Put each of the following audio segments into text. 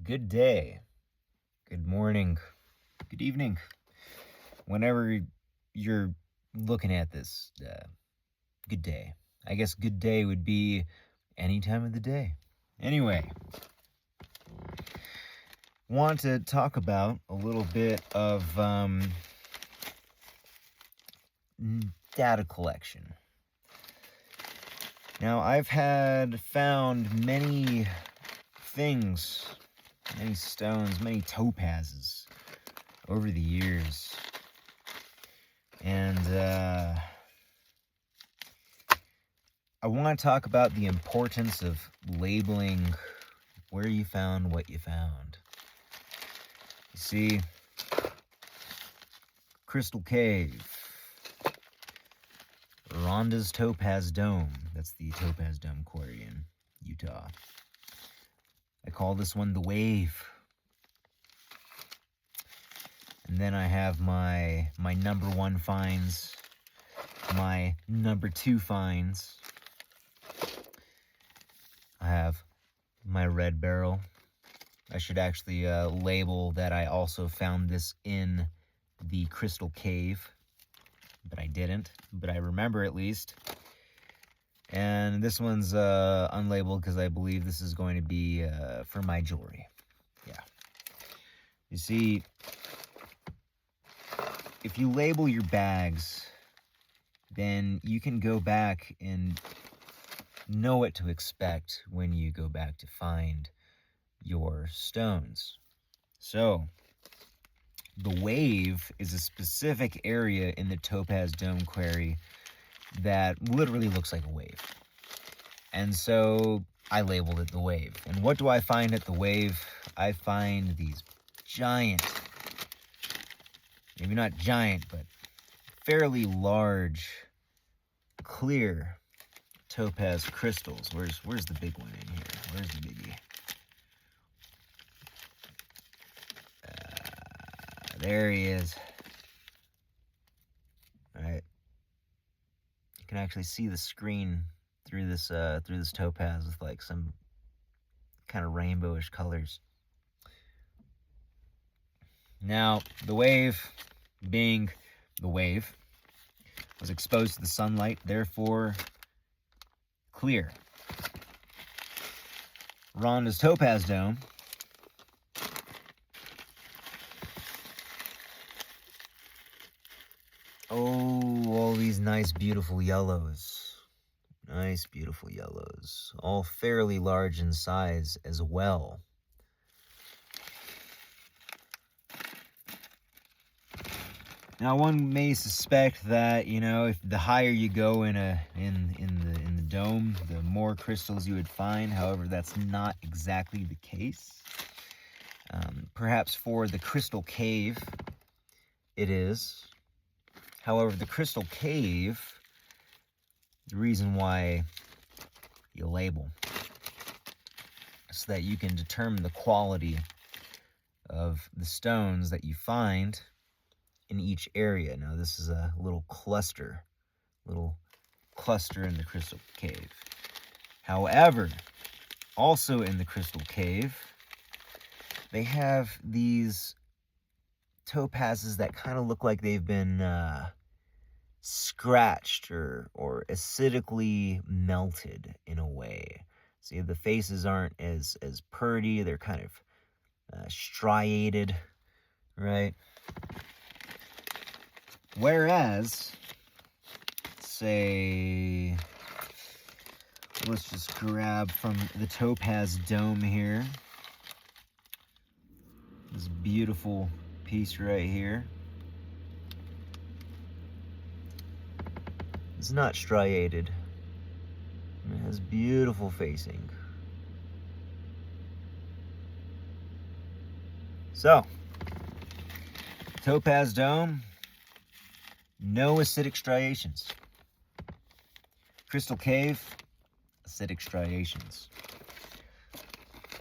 Good day, good morning, good evening, whenever you're looking at this, good day. I guess good day would be any time of the day. Anyway, want to talk about a little bit of data collection. Now, I've found many things, many stones, many topazes over the years. And I want to talk about the importance of labeling where you found what you found. You see, Crystal Cave, Rhonda's Topaz Dome. That's the Topaz Dome Quarry in Utah. I call this one the Wave. And then I have my number one finds, my number two finds. I have my red barrel. I should actually label that I also found this in the Crystal Cave, but I didn't, but I remember at least. And this one's unlabeled because I believe this is going to be for my jewelry. Yeah. You see, if you label your bags, then you can go back and know what to expect when you go back to find your stones. So, the Wave is a specific area in the Topaz Dome Quarry that literally looks like a wave. And so I labeled it the Wave. And what do I find at the Wave? I find these giant, maybe not giant, but fairly large, clear topaz crystals. Where's the big one in here? Where's the biggie? There he is. All right. You can actually see the screen through this topaz with like some kind of rainbowish colors. Now, the Wave, being the Wave, was exposed to the sunlight, therefore clear. Rhonda's Topaz Dome all these nice, beautiful yellows. Nice, beautiful yellows. All fairly large in size as well. Now, one may suspect that, you know, if the higher you go in the dome, the more crystals you would find. However, that's not exactly the case. Perhaps for the Crystal Cave, it is. However, the Crystal Cave, the reason why you label is so that you can determine the quality of the stones that you find in each area. Now, this is a little cluster in the Crystal Cave. However, also in the Crystal Cave, they have these topazes that kind of look like they've been scratched or acidically melted in a way. See, the faces aren't as pretty. They're kind of striated, right? Whereas, say, let's just grab from the Topaz Dome here, this beautiful piece right here. It's not striated. It has beautiful facing. So, Topaz Dome, no acidic striations. Crystal Cave, acidic striations.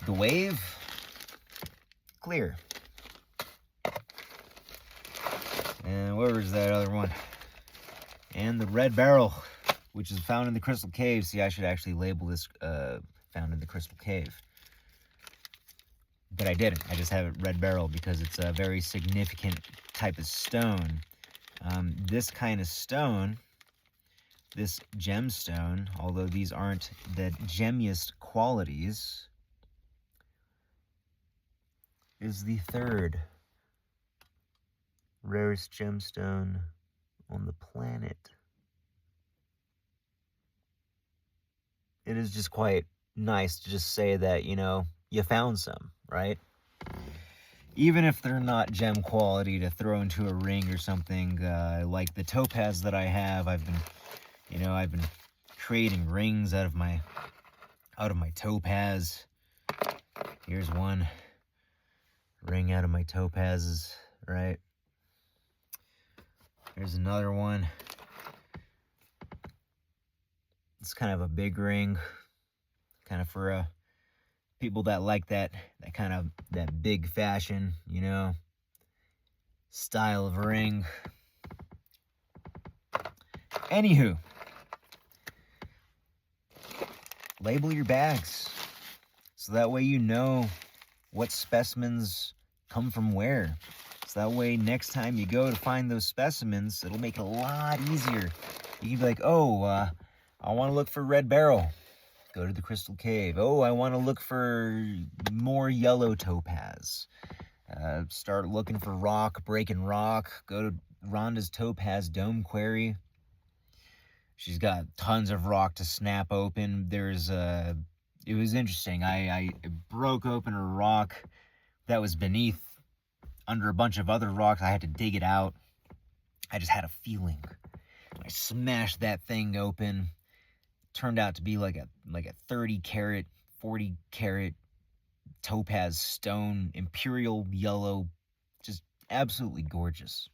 The Wave, clear. And where was that other one? And the red barrel, which is found in the Crystal Cave. See, I should actually label this found in the Crystal Cave. but I didn't. I just have it red beryl because it's a very significant type of stone. This kind of stone, this gemstone, although these aren't the gemmiest qualities, is the third rarest gemstone on the planet. It is just quite nice to just say that, you know, you found some, right? Even if they're not gem quality to throw into a ring or something, like the topaz that I have, I've been creating rings out of my topaz. Here's one ring out of my topazes, right? Here's another one. It's kind of a big ring, kind of for people that like that big fashion, you know, style of ring. Anywho, label your bags so that way you know what specimens come from where. So that way next time you go to find those specimens, it'll make it a lot easier. You can be like, oh, I want to look for red beryl. Go to the Crystal Cave. Oh, I want to look for more yellow topaz. Start looking for rock, breaking rock. Go to Rhonda's Topaz Dome Quarry. She's got tons of rock to snap open. It was interesting. I broke open a rock that was under a bunch of other rocks. I had to dig it out. I just had a feeling. I smashed that thing open. Turned out to be like a 30 carat, 40 carat topaz stone, imperial yellow, just absolutely gorgeous.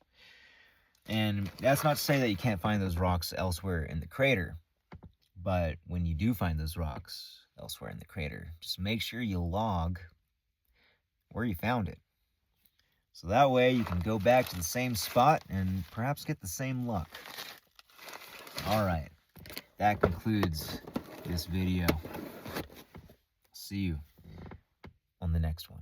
And that's not to say that you can't find those rocks elsewhere in the crater, but when you do find those rocks elsewhere in the crater, just make sure you log where you found it. So that way you can go back to the same spot and perhaps get the same luck. All right. That concludes this video. See you on the next one.